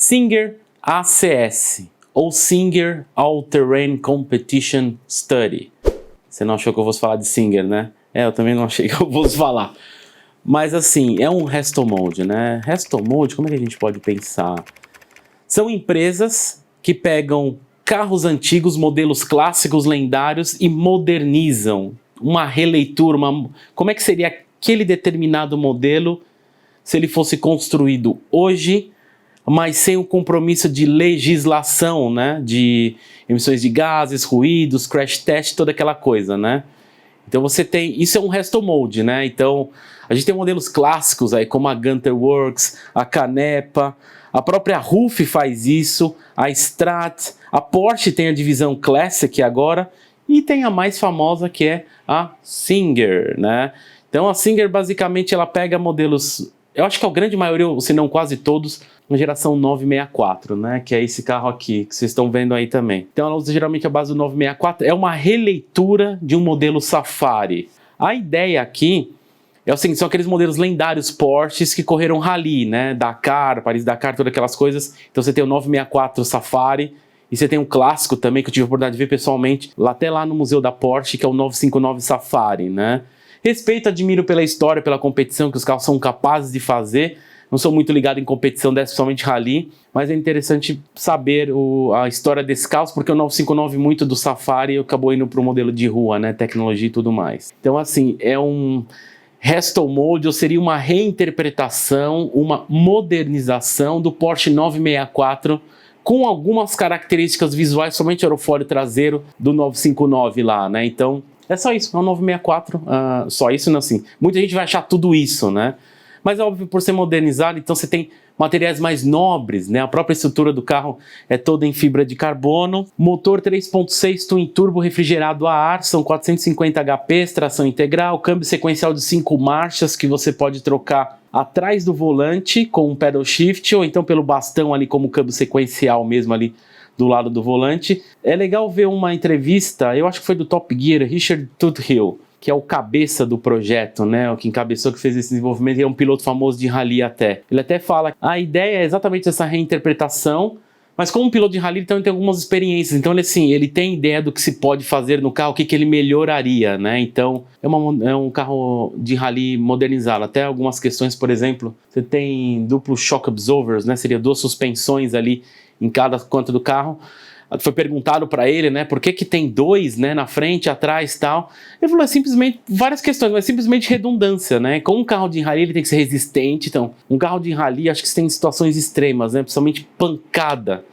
Singer ACS, ou Singer All Terrain Competition Study. Você não achou que eu fosse falar de Singer, né? Eu também não achei que eu fosse falar. Mas assim, é um resto mode, né? Resto mode, como é que a gente pode pensar? São empresas que pegam carros antigos, modelos clássicos, lendários e modernizam. Uma releitura, como é que seria aquele determinado modelo se ele fosse construído hoje, mas sem o compromisso de legislação, né? De emissões de gases, ruídos, crash test, toda aquela coisa, né? Então você tem, isso é um resto mode, né? Então a gente tem modelos clássicos aí, como a Gunter Works, a Canepa, a própria RUF faz isso, a Strat, a Porsche tem a divisão Classic agora, e tem a mais famosa que é a Singer, né? Então a Singer basicamente ela pega modelos, eu acho que a grande maioria, se não quase todos, na geração 964, né? Que é esse carro aqui, que vocês estão vendo aí também. Então ela usa geralmente a base do 964, é uma releitura de um modelo Safari. A ideia aqui é o seguinte, são aqueles modelos lendários Porsches que correram rally, né? Dakar, Paris-Dakar, todas aquelas coisas. Então você tem o 964 Safari, e você tem um clássico também, que eu tive a oportunidade de ver pessoalmente, até lá no Museu da Porsche, que é o 959 Safari, né? Respeito, admiro pela história, pela competição que os carros são capazes de fazer. Não sou muito ligado em competição dessa, principalmente rally, mas é interessante saber a história desse carro, porque o 959 muito do Safari acabou indo para o modelo de rua, né? Tecnologia e tudo mais. Então assim, é um resto mode, ou seria uma reinterpretação, uma modernização do Porsche 964 com algumas características visuais, somente aerofólio traseiro do 959 lá, né? Então, é só isso, é um 964, só isso, não assim. Muita gente vai achar tudo isso, né? Mas é óbvio, por ser modernizado, então você tem materiais mais nobres, né? A própria estrutura do carro é toda em fibra de carbono. Motor 3.6 twin turbo refrigerado a ar, são 450 HP, tração integral, câmbio sequencial de 5 marchas que você pode trocar atrás do volante com um pedal shift ou então pelo bastão ali como câmbio sequencial mesmo ali do lado do volante. É legal ver uma entrevista, eu acho que foi do Top Gear, Richard Tuthill, que é o cabeça do projeto, né? O que encabeçou, que fez esse desenvolvimento, ele é um piloto famoso de rally até. Ele até fala, a ideia é exatamente essa reinterpretação, mas como piloto de rally, então ele tem algumas experiências, então ele, assim, ele tem ideia do que se pode fazer no carro, o que ele melhoraria, né? Então é um carro de rally modernizado, até algumas questões, por exemplo, você tem duplo shock absorbers, né? Seria 2 suspensões ali em cada canto do carro. Foi perguntado para ele, né, por que tem 2, né, na frente, atrás e tal. Ele falou, é simplesmente, várias questões, mas simplesmente redundância, né. Com um carro de rally ele tem que ser resistente, então, um carro de rally acho que tem situações extremas, né, principalmente pancada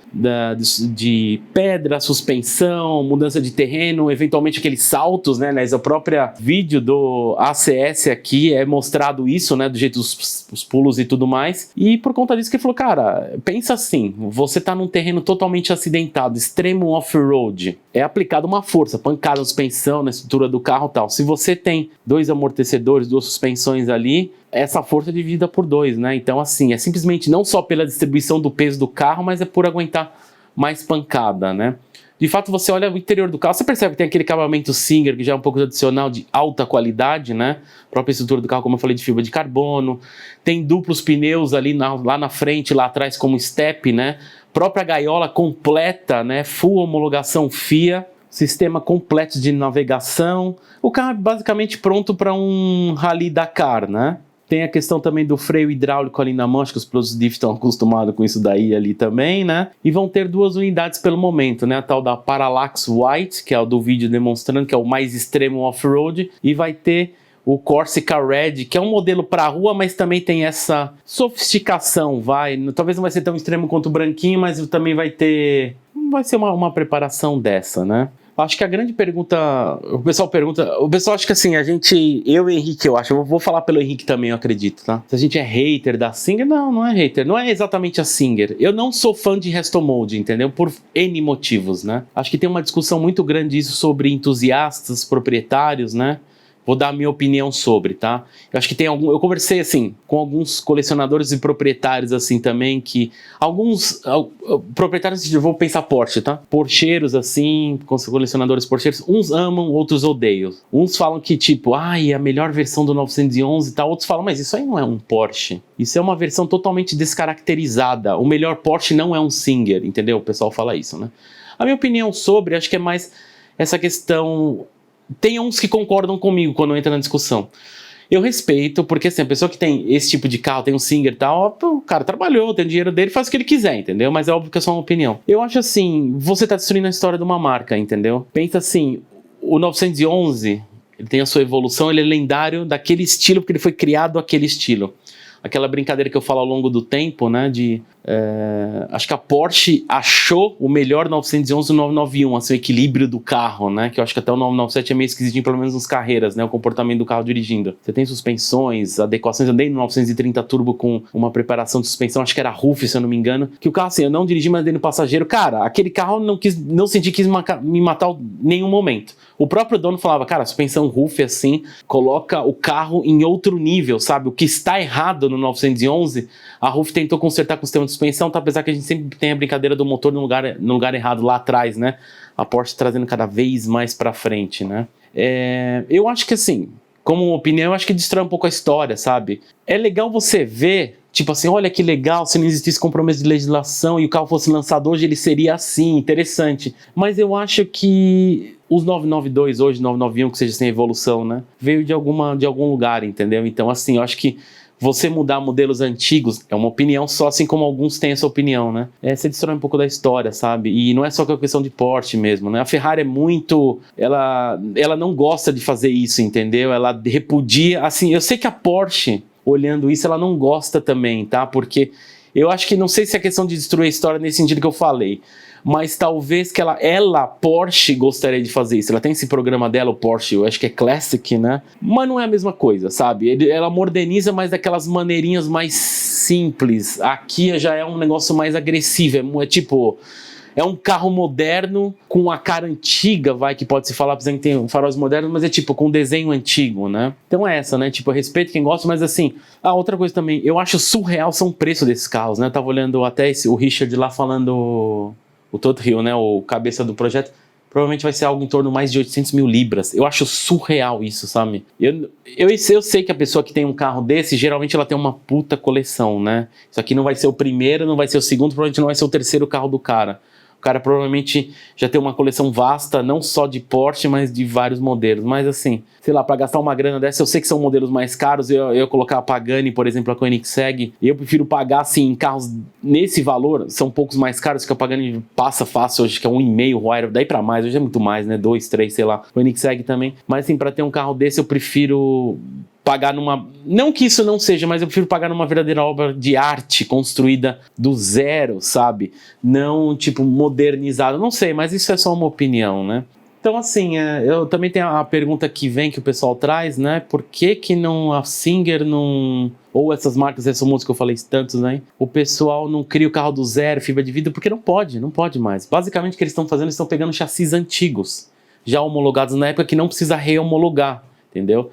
de pedra, suspensão, mudança de terreno, eventualmente aqueles saltos, né, o próprio vídeo do ACS aqui é mostrado isso, né, do jeito dos pulos e tudo mais, e por conta disso que ele falou, cara, pensa assim, você tá num terreno totalmente acidentado, extremo off-road, é aplicada uma força, pancada, suspensão na estrutura do carro e tal, se você tem 2 amortecedores, 2 suspensões ali, essa força é dividida por 2, né? Então, assim, é simplesmente não só pela distribuição do peso do carro, mas é por aguentar mais pancada, né? De fato, você olha o interior do carro, você percebe que tem aquele acabamento Singer, que já é um pouco tradicional, de alta qualidade, né? A própria estrutura do carro, como eu falei, de fibra de carbono. Tem duplos pneus ali lá na frente, lá atrás, como step, né? Própria gaiola completa, né? Full homologação FIA. Sistema completo de navegação. O carro é basicamente pronto para um Rally Dakar, né? Tem a questão também do freio hidráulico ali na mão, acho que os pilotos DIF estão acostumados com isso daí ali também, né? E vão ter 2 unidades pelo momento, né? A tal da Parallax White, que é o do vídeo demonstrando, que é o mais extremo off-road, e vai ter o Corsica Red, que é um modelo para rua, mas também tem essa sofisticação, talvez não vai ser tão extremo quanto o branquinho, mas também vai ser uma preparação dessa, né? Acho que a grande pergunta, o pessoal acha que assim, eu e Henrique, eu vou falar pelo Henrique também, eu acredito, tá? Se a gente é hater da Singer, não é hater, não é exatamente a Singer. Eu não sou fã de resto mode, entendeu? Por N motivos, né? Acho que tem uma discussão muito grande isso sobre entusiastas, proprietários, né? vou dar a minha opinião sobre, tá? Eu acho que tem eu conversei, assim, com alguns colecionadores e proprietários, assim, também, que alguns proprietários, vou pensar Porsche, tá? Porcheiros, assim, colecionadores porcheiros, uns amam, outros odeiam. Uns falam que, tipo, ai, a melhor versão do 911 e tal, outros falam, mas isso aí não é um Porsche. Isso é uma versão totalmente descaracterizada. O melhor Porsche não é um Singer, entendeu? O pessoal fala isso, né? A minha opinião sobre, acho que é mais essa questão... Tem uns que concordam comigo quando entra na discussão. Eu respeito, porque assim, a pessoa que tem esse tipo de carro, tem um Singer e tal, o cara trabalhou, tem o dinheiro dele, faz o que ele quiser, entendeu? Mas é óbvio que é só uma opinião. Eu acho assim, você tá destruindo a história de uma marca, entendeu? Pensa assim, o 911, ele tem a sua evolução, ele é lendário daquele estilo, porque ele foi criado aquele estilo. Aquela brincadeira que eu falo ao longo do tempo, né, acho que a Porsche achou o melhor 911 no 991, assim, o equilíbrio do carro, né, que eu acho que até o 997 é meio esquisitinho, pelo menos nas carreiras, né, o comportamento do carro dirigindo. Você tem suspensões, adequações, eu andei no 930 Turbo com uma preparação de suspensão, acho que era Ruf, se eu não me engano, que o carro, assim, eu não dirigi, mas andei no passageiro, cara, aquele carro não senti que quis me matar em nenhum momento. O próprio dono falava, cara, a suspensão Ruf, assim, coloca o carro em outro nível, sabe, o que está errado no 911, a Ruf tentou consertar com o sistema de suspensão, tá? Apesar que a gente sempre tem a brincadeira do motor no lugar errado lá atrás, né? A Porsche trazendo cada vez mais pra frente, né? Eu acho que assim, como opinião, eu acho que destrói um pouco a história, sabe? É legal você ver, tipo assim, olha que legal, se não existisse compromisso de legislação e o carro fosse lançado hoje, ele seria assim, interessante. Mas eu acho que os 992 hoje, 991, que seja sem evolução, né? Veio de algum lugar, entendeu? Então, assim, eu acho que você mudar modelos antigos é uma opinião só, assim como alguns têm essa opinião, né? Você destrói um pouco da história, sabe? E não é só a questão de porte mesmo, né? A Ferrari é muito... Ela não gosta de fazer isso, entendeu? Ela repudia... Assim, eu sei que a Porsche, olhando isso, ela não gosta também, tá? Porque eu acho que, não sei se é questão de destruir a história nesse sentido que eu falei, mas talvez que ela, Porsche, gostaria de fazer isso. Ela tem esse programa dela, o Porsche, eu acho que é Classic, né? Mas não é a mesma coisa, sabe? Ela moderniza, mas daquelas maneirinhas mais simples. Aqui já é um negócio mais agressivo, é tipo... É um carro moderno com a cara antiga, que pode se falar, por exemplo, que tem faróis modernos, mas é tipo com desenho antigo, né? Então é essa, né? Tipo, eu respeito quem gosta, mas assim... outra coisa também, eu acho surreal são o preço desses carros, né? Eu tava olhando até o Richard lá falando... O Todd Hill, né, o cabeça do projeto, provavelmente vai ser algo em torno de mais de 800 mil libras. Eu acho surreal isso, sabe? Eu sei que a pessoa que tem um carro desse, geralmente ela tem uma puta coleção, né? Isso aqui não vai ser o primeiro, não vai ser o segundo, provavelmente não vai ser o terceiro carro do cara. O cara provavelmente já tem uma coleção vasta, não só de Porsche, mas de vários modelos. Mas assim, sei lá, para gastar uma grana dessa, eu sei que são modelos mais caros, eu colocar a Pagani, por exemplo, a Koenigsegg, eu prefiro pagar, assim, em carros nesse valor, são poucos mais caros, que a Pagani passa fácil hoje, que é 1,5, daí para mais, hoje é muito mais, né, 2, 3, sei lá, Koenigsegg também. Mas assim, para ter um carro desse, eu prefiro... pagar numa... Não que isso não seja, mas eu prefiro pagar numa verdadeira obra de arte construída do zero, sabe? Não, tipo, modernizado. Não sei, mas isso é só uma opinião, né? Então, assim, eu também tenho a pergunta que vem, que o pessoal traz, né? Por que não a Singer não... Ou essas marcas, essas músicas que eu falei tantos, né? O pessoal não cria o carro do zero, fibra de vidro, porque não pode mais. Basicamente, o que eles estão fazendo, eles estão pegando chassis antigos, já homologados na época, que não precisa rehomologar, entendeu?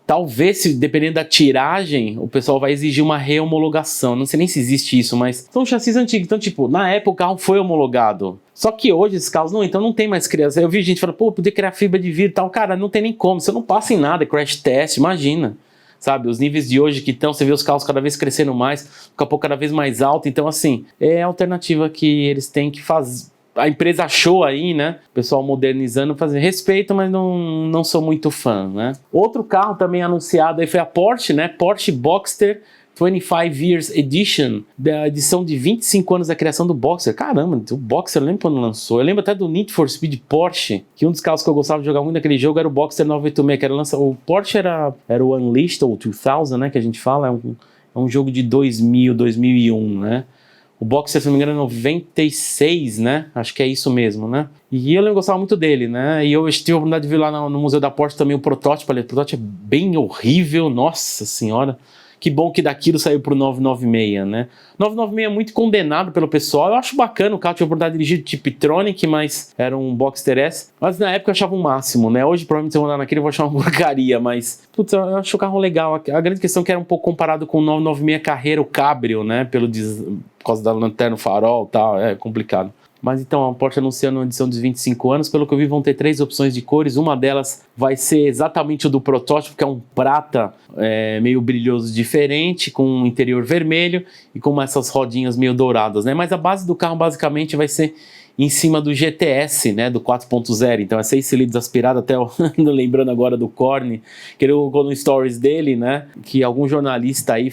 Talvez, dependendo da tiragem, o pessoal vai exigir uma rehomologação. Não sei nem se existe isso, mas são chassis antigos. Então, tipo, na época o carro foi homologado. Só que hoje esses carros não, então não tem mais criança. Eu vi gente falando, pô, podia criar fibra de vidro e tal. Cara, não tem nem como. Você não passa em nada, crash test, imagina. Sabe, os níveis de hoje que estão, você vê os carros cada vez crescendo mais, o capô cada vez mais alto. Então, assim, é a alternativa que eles têm que fazer. A empresa achou aí, né? O pessoal modernizando, fazer respeito, mas não sou muito fã, né? Outro carro também anunciado aí foi a Porsche, né? Porsche Boxster 25 Years Edition, da edição de 25 anos da criação do Boxster. Caramba, o Boxster eu lembro quando lançou. Eu lembro até do Need for Speed Porsche, que um dos carros que eu gostava de jogar muito naquele jogo era o Boxster 986, que era lançado. O Porsche era o Unleashed, ou 2000, né? Que a gente fala, é um jogo de 2000, 2001, né? O Boxster, se não me engano, é 96, né? Acho que é isso mesmo, né? E eu gostava muito dele, né? E eu tive a oportunidade de ver lá no Museu da Porsche também o protótipo. O protótipo é bem horrível, nossa senhora. que bom que daquilo saiu pro 996, né? 996 é muito condenado pelo pessoal. Eu acho bacana, o carro tinha oportunidade de dirigir Tiptronic, mas era um Boxster S. Mas na época eu achava o máximo, né? Hoje, provavelmente, se eu andar naquele, eu vou achar uma porcaria, mas... Putz, eu acho o carro legal. A grande questão é que era um pouco comparado com o 996 Carrera, o Cabrio, né? Por causa da lanterna, farol e tal, é complicado. Mas então, a Porsche anunciando uma edição dos 25 anos, pelo que eu vi vão ter 3 opções de cores, uma delas vai ser exatamente o do protótipo, que é um prata meio brilhoso diferente, com um interior vermelho e com essas rodinhas meio douradas, né? Mas a base do carro basicamente vai ser em cima do GTS, né, do 4.0, então é 6 cilindros aspirado, até lembrando agora do Corne, que ele colocou no stories dele, né, que algum jornalista aí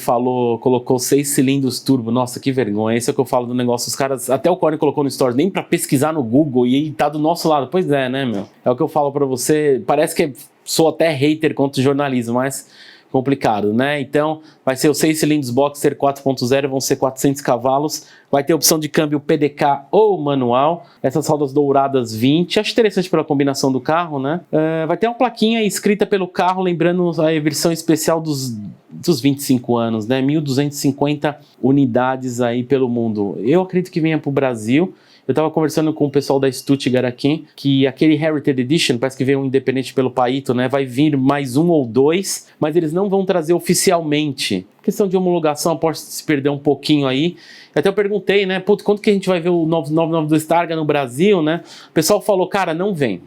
colocou 6 cilindros turbo, nossa, que vergonha, esse é o que eu falo do negócio, os caras, até o Corne colocou no stories, nem pra pesquisar no Google, e tá do nosso lado, pois é, né, meu, é o que eu falo pra você, parece que sou até hater contra o jornalismo, mas... complicado, né? Então, vai ser os 6 cilindros Boxster 4.0, vão ser 400 cavalos, vai ter opção de câmbio PDK ou manual, essas rodas douradas 20, acho interessante pela combinação do carro, né? Vai ter uma plaquinha escrita pelo carro, lembrando a versão especial dos 25 anos, né? 1.250 unidades aí pelo mundo. Eu acredito que venha para o Brasil. Eu estava conversando com o pessoal da Stuttgart aqui, que aquele Heritage Edition, parece que veio um independente pelo Paito, né? Vai vir mais 1 ou 2, mas eles não vão trazer oficialmente. Questão de homologação, a Porsche se perdeu um pouquinho aí. Até eu perguntei, né? Putz, quando que a gente vai ver o 992 Targa no Brasil, né? O pessoal falou, cara, não vem.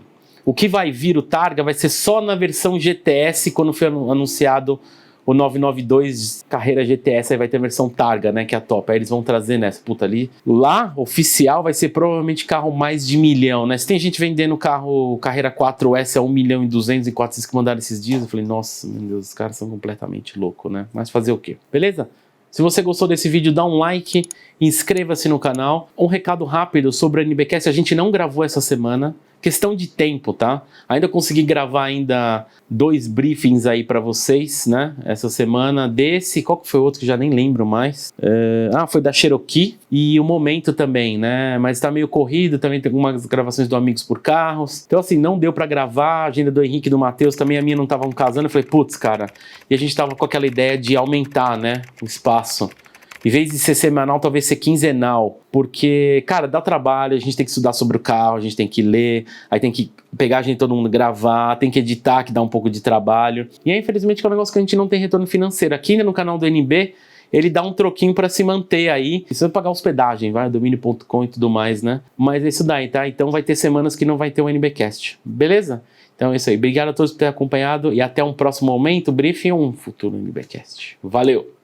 O que vai vir o Targa vai ser só na versão GTS, quando foi anunciado o 992 Carrera GTS, aí vai ter a versão Targa, né, que é a top. Aí eles vão trazer nessa, puta ali. Lá, oficial, vai ser provavelmente carro mais de 1 milhão, né? Se tem gente vendendo carro Carrera 4S a 1 milhão e 200 e 400 que mandaram esses dias, eu falei, nossa, meu Deus, os caras são completamente loucos, né? Mas fazer o quê? Beleza? Se você gostou desse vídeo, dá um like, inscreva-se no canal. Um recado rápido sobre a NBcast, a gente não gravou essa semana. Questão de tempo, tá? Ainda consegui gravar ainda 2 briefings aí pra vocês, né? Essa semana desse, qual que foi o outro que já nem lembro mais? Foi da Cherokee e o Momento também, né? Mas tá meio corrido, também tem algumas gravações do Amigos por Carros. Então assim, não deu pra gravar, a agenda do Henrique e do Matheus também, a minha não estavam casando. Eu falei, putz, cara, e a gente tava com aquela ideia de aumentar, né? O espaço. Em vez de ser semanal, talvez ser quinzenal, porque, cara, dá trabalho, a gente tem que estudar sobre o carro, a gente tem que ler, aí tem que pegar a gente, todo mundo gravar, tem que editar, que dá um pouco de trabalho. E aí, infelizmente, é um negócio que a gente não tem retorno financeiro. Aqui no canal do NB, ele dá um troquinho para se manter aí. Precisa pagar hospedagem, vai, domínio.com e tudo mais, né? Mas é isso daí, tá? Então vai ter semanas que não vai ter o NBcast, beleza? Então é isso aí. Obrigado a todos por terem acompanhado e até um próximo momento, briefing ou um futuro NBcast. Valeu!